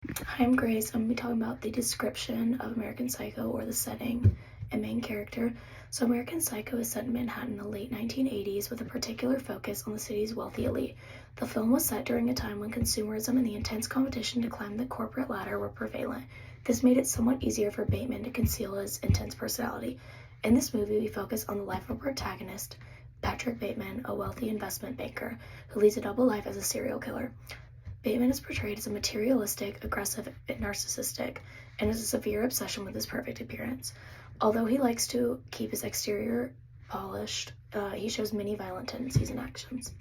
Hi, I'm Grace. I'm going to be talking about the description of American Psycho, or the setting and main character. So American Psycho is set in Manhattan in the late 1980s with a particular focus on the city's wealthy elite. The film was set during a time when consumerism and the intense competition to climb the corporate ladder were prevalent. This made it somewhat easier for Bateman to conceal his intense personality. In this movie, we focus on the life of our protagonist, Patrick Bateman, a wealthy investment banker who leads a double life as a serial killer. Bateman is portrayed as a materialistic, aggressive, and narcissistic, and has a severe obsession with his perfect appearance. Although he likes to keep his exterior polished, he shows many violent tendencies and actions.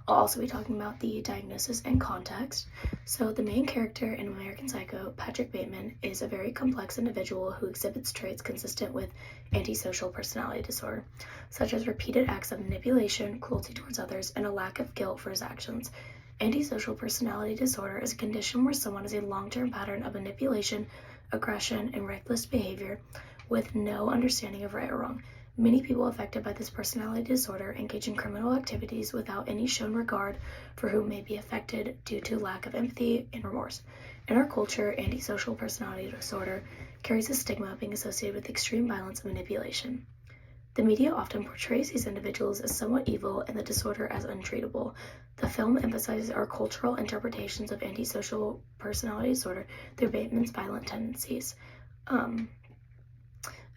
I'll also be talking about the diagnosis and context. So, the main character in American Psycho, Patrick Bateman, is a very complex individual who exhibits traits consistent with antisocial personality disorder, such as repeated acts of manipulation, cruelty towards others, and a lack of guilt for his actions. Antisocial personality disorder is a condition where someone has a long-term pattern of manipulation, aggression, and reckless behavior with no understanding of right or wrong. Many people affected by this personality disorder engage in criminal activities without any shown regard for who may be affected due to lack of empathy and remorse. In our culture, antisocial personality disorder carries a stigma of being associated with extreme violence and manipulation. The media often portrays these individuals as somewhat evil and the disorder as untreatable. The film emphasizes our cultural interpretations of antisocial personality disorder through Bateman's violent tendencies,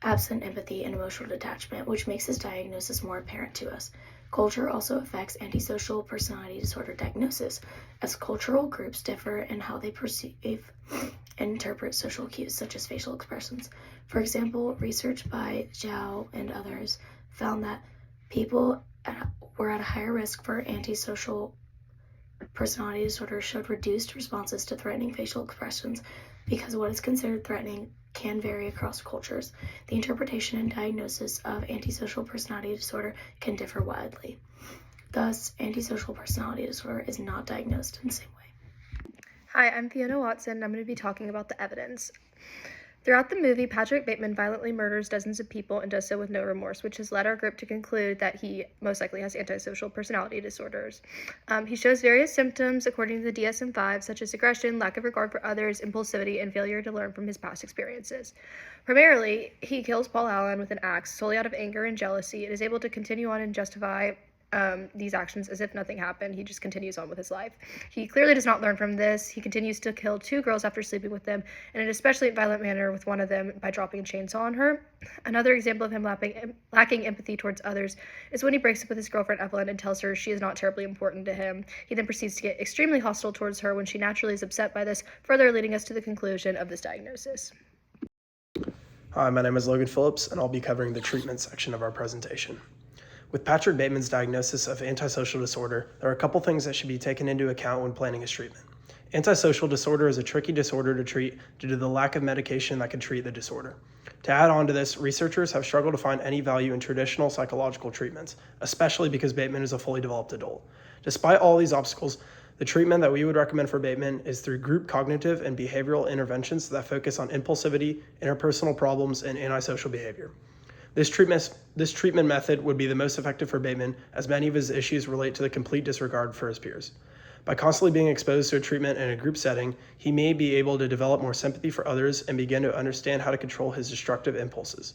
absent empathy, and emotional detachment, which makes his diagnosis more apparent to us. Culture also affects antisocial personality disorder diagnosis, as cultural groups differ in how they perceive and interpret social cues, such as facial expressions. For example, research by Zhao and others found that people were at a higher risk for antisocial personality disorder showed reduced responses to threatening facial expressions because what is considered threatening can vary across cultures. The interpretation and diagnosis of antisocial personality disorder can differ widely. Thus, antisocial personality disorder is not diagnosed in the same way. Hi, I'm Fiona Watson, and I'm going to be talking about the evidence. Throughout the movie, Patrick Bateman violently murders dozens of people and does so with no remorse, which has led our group to conclude that he most likely has antisocial personality disorders. He shows various symptoms according to the DSM-5, such as aggression, lack of regard for others, impulsivity, and failure to learn from his past experiences. Primarily, he kills Paul Allen with an axe solely out of anger and jealousy and is able to continue on and justify these actions as if nothing happened. He just continues on with his life. He clearly does not learn from this. He continues to kill two girls after sleeping with them, in an especially violent manner with one of them by dropping a chainsaw on her. Another example of him lacking empathy towards others is when he breaks up with his girlfriend Evelyn and tells her she is not terribly important to him. He then proceeds to get extremely hostile towards her when she naturally is upset by this, further leading us to the conclusion of this diagnosis. Hi, my name is Logan Phillips, and I'll be covering the treatment section of our presentation. With Patrick Bateman's diagnosis of antisocial disorder, there are a couple things that should be taken into account when planning his treatment. Antisocial disorder is a tricky disorder to treat due to the lack of medication that can treat the disorder. To add on to this, researchers have struggled to find any value in traditional psychological treatments, especially because Bateman is a fully developed adult. Despite all these obstacles, the treatment that we would recommend for Bateman is through group cognitive and behavioral interventions that focus on impulsivity, interpersonal problems, and antisocial behavior. This treatment method would be the most effective for Bateman, as many of his issues relate to the complete disregard for his peers. By constantly being exposed to a treatment in a group setting, he may be able to develop more sympathy for others and begin to understand how to control his destructive impulses.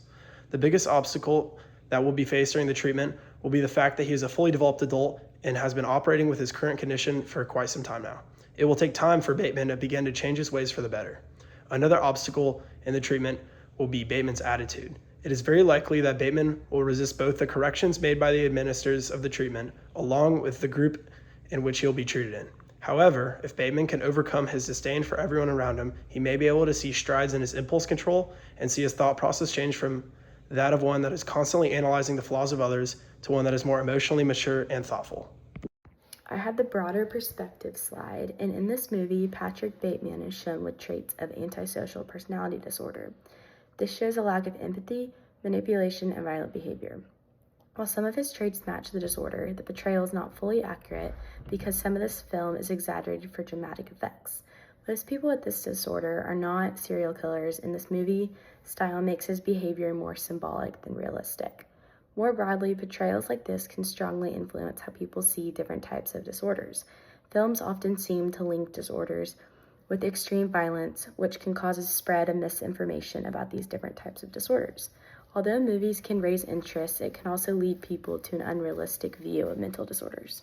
The biggest obstacle that will be faced during the treatment will be the fact that he is a fully developed adult and has been operating with his current condition for quite some time now. It will take time for Bateman to begin to change his ways for the better. Another obstacle in the treatment will be Bateman's attitude. It is very likely that Bateman will resist both the corrections made by the administrators of the treatment, along with the group in which he'll be treated in. However, if Bateman can overcome his disdain for everyone around him, he may be able to see strides in his impulse control and see his thought process change from that of one that is constantly analyzing the flaws of others to one that is more emotionally mature and thoughtful. I had the broader perspective slide, and in this movie, Patrick Bateman is shown with traits of antisocial personality disorder. This shows a lack of empathy, manipulation, and violent behavior. While some of his traits match the disorder, the portrayal is not fully accurate because some of this film is exaggerated for dramatic effects. Most people with this disorder are not serial killers, and this movie style makes his behavior more symbolic than realistic. More broadly, portrayals like this can strongly influence how people see different types of disorders. Films often seem to link disorders with extreme violence, which can cause a spread of misinformation about these different types of disorders. Although movies can raise interest, it can also lead people to an unrealistic view of mental disorders.